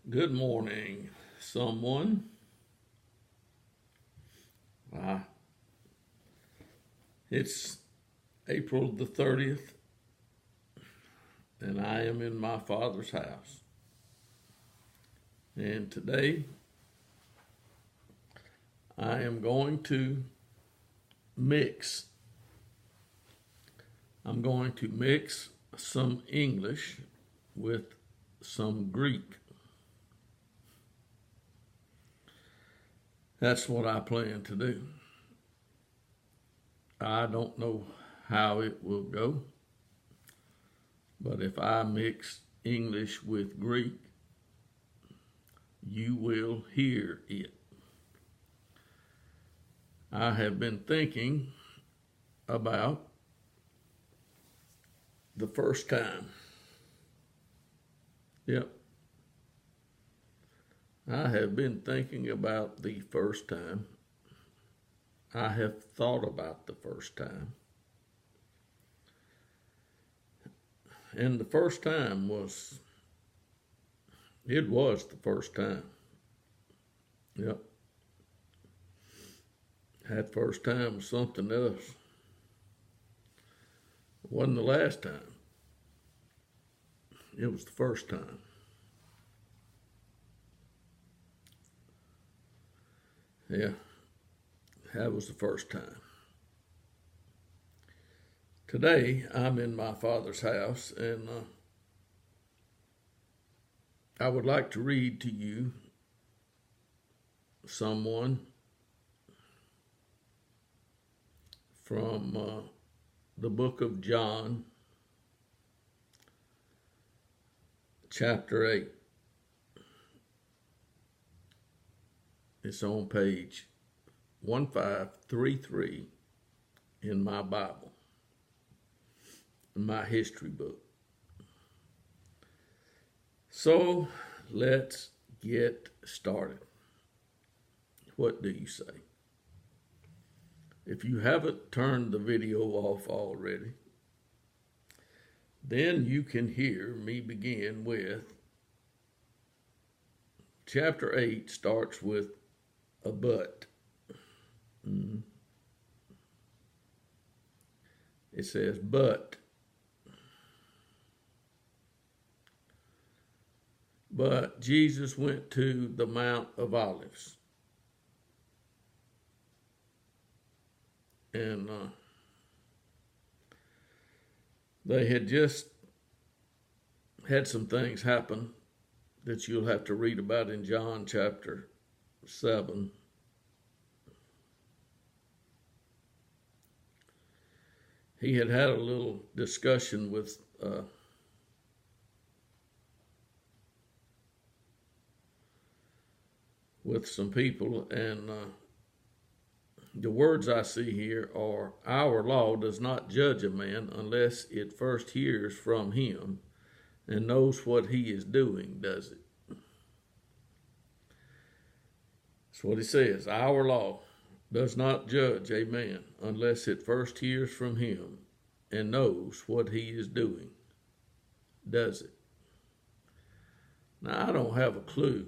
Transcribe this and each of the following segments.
Good morning, someone. Uh, it's April the 30th, and I am in my Father's house. And today, I am going to mix. I'm going to mix some English with some Greek. That's what I plan to do. I don't know how it will go, but if I mix English with Greek, you will hear it. I have been thinking about the first time. Yep. I have been thinking about the first time. I have thought about the first time. And the first time it was the first time. Yep. That first time was something else. It wasn't the last time. It was the first time. Yeah, that was the first time. Today, I'm in my Father's house, and I would like to read to you someone from the book of John, chapter 8. It's on page 1533 in my Bible, in my history book. So let's get started. What do you say? If you haven't turned the video off already, then you can hear me begin with chapter 8 starts with a but. It says, but Jesus went to the Mount of Olives. And they had just had some things happen that you'll have to read about in John chapter 7. He had a little discussion with some people, and the words I see here are, our law does not judge a man unless it first hears from him and knows what he is doing, does it? That's what he says. Our law does not judge a man unless it first hears from him and knows what he is doing, does it? Now, I don't have a clue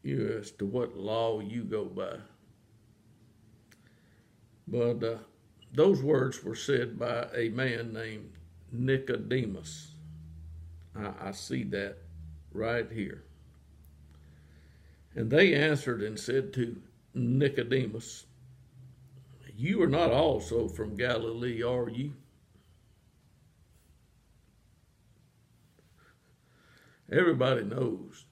as to what law you go by. But those words were said by a man named Nicodemus. I see that right here. And they answered and said to Nicodemus, you are not also from Galilee, are you? Everybody knows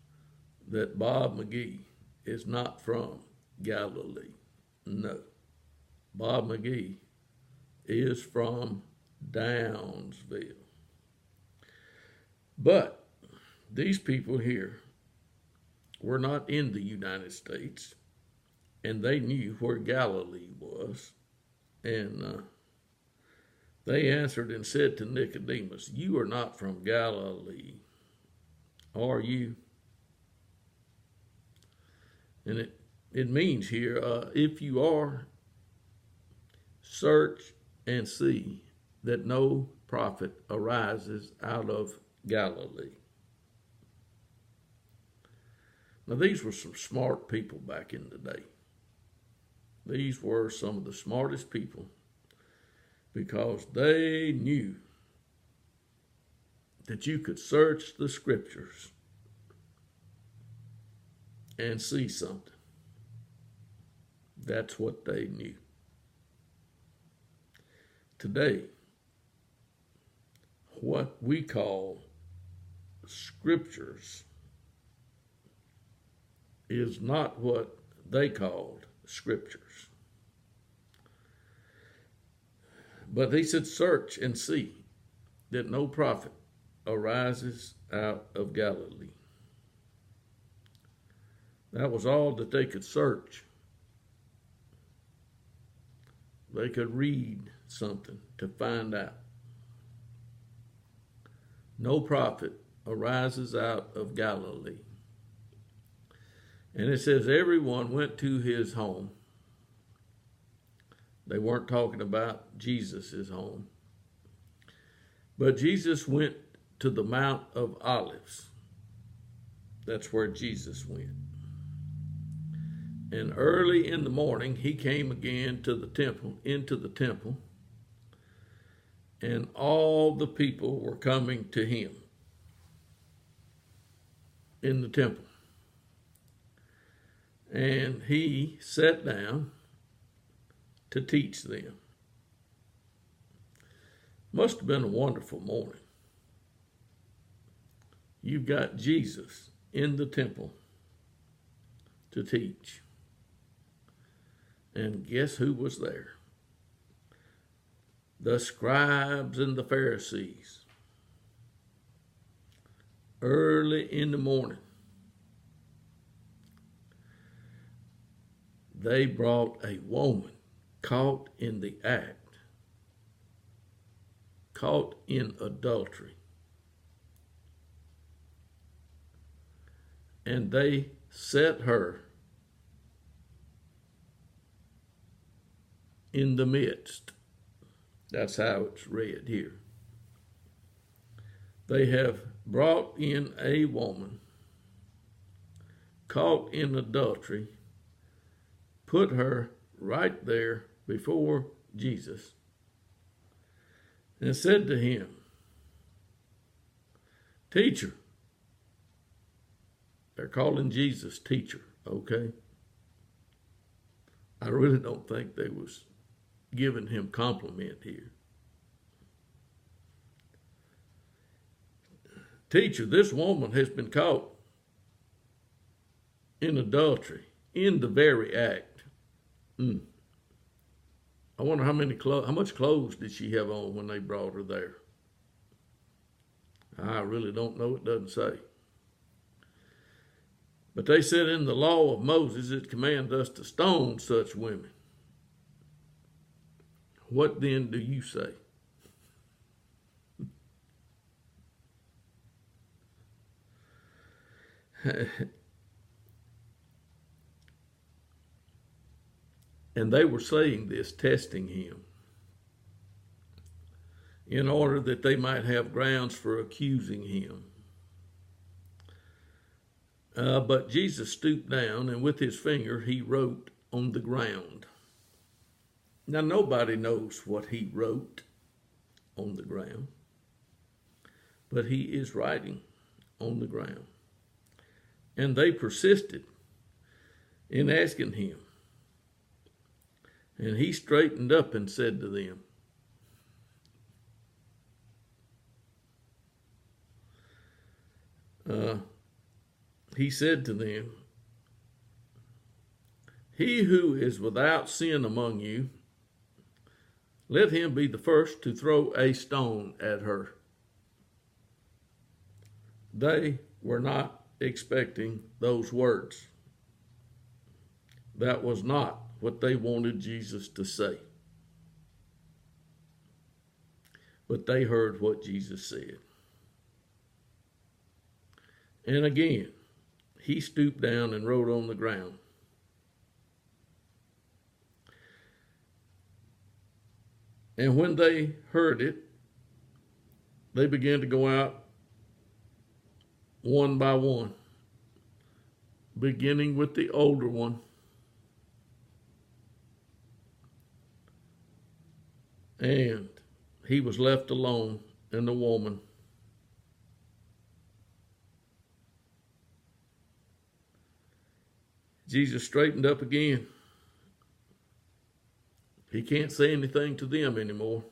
that Bob McGee is not from Galilee. No. Bob McGee is from Downsville. But these people here were not in the United States, and they knew where Galilee was. And they answered and said to Nicodemus, you are not from Galilee, are you? And it means here, if you are, search and see that no prophet arises out of Galilee. Now, these were some smart people back in the day. These were some of the smartest people because they knew that you could search the scriptures and see something. That's what they knew. Today, what we call scriptures is not what they called scriptures. But he said, search and see that no prophet arises out of Galilee. That was all that they could search. They could read something to find out. No prophet arises out of Galilee. And it says everyone went to his home. They weren't talking about Jesus' home. But Jesus went to the Mount of Olives. That's where Jesus went. And early in the morning, he came again to the temple, into the temple, and all the people were coming to him in the temple. And he sat down to teach them. Must have been a wonderful morning. You've got Jesus in the temple to teach. And guess who was there? The scribes and the Pharisees. Early in the morning, they brought a woman caught in the act, caught in adultery. And they set her in the midst. That's how it's read here. They have brought in a woman caught in adultery, put her right there before Jesus, and said to him, Teacher. They're calling Jesus teacher, okay? I really don't think they was giving him compliment here. Teacher, this woman has been caught in adultery, in the very act. I wonder how much clothes did she have on when they brought her there? I really don't know. It doesn't say. But they said in the law of Moses, it commands us to stone such women. What then do you say? And they were saying this, testing him, in order that they might have grounds for accusing him. But Jesus stooped down, and with his finger he wrote on the ground. Now, nobody knows what he wrote on the ground, but he is writing on the ground. And they persisted in asking him. And he straightened up and said to them, he said to them, He who is without sin among you, let him be the first to throw a stone at her. They were not expecting those words. That was not what they wanted Jesus to say. But they heard what Jesus said. And again, he stooped down and wrote on the ground. And when they heard it, they began to go out one by one, beginning with the older one. And he was left alone, and the woman. Jesus straightened up again. He can't say anything to them anymore.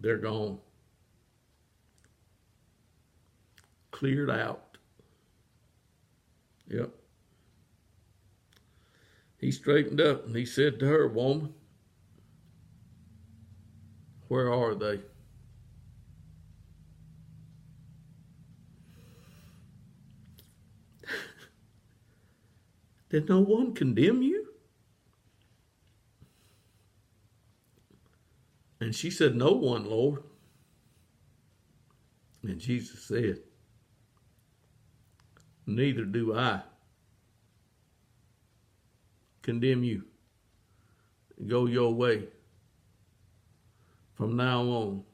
They're gone. Cleared out. Yep. He straightened up and he said to her, "Woman, where are they?" Did no one condemn you? And she said, "No one, Lord." And Jesus said, "Neither do I condemn you. Go your way. From now on,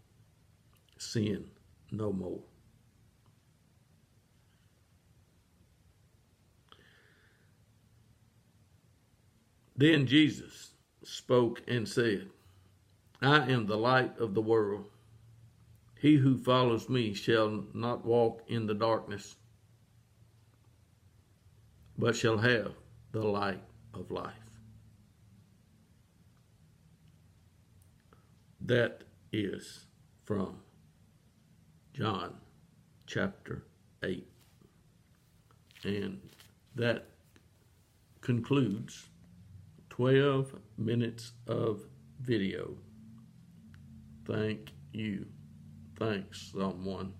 sin no more." Then Jesus spoke and said, "I am the light of the world. He who follows me shall not walk in the darkness, but shall have the light of life." That is from John chapter 8. And that concludes 12 minutes of video. Thank you. Thanks, someone.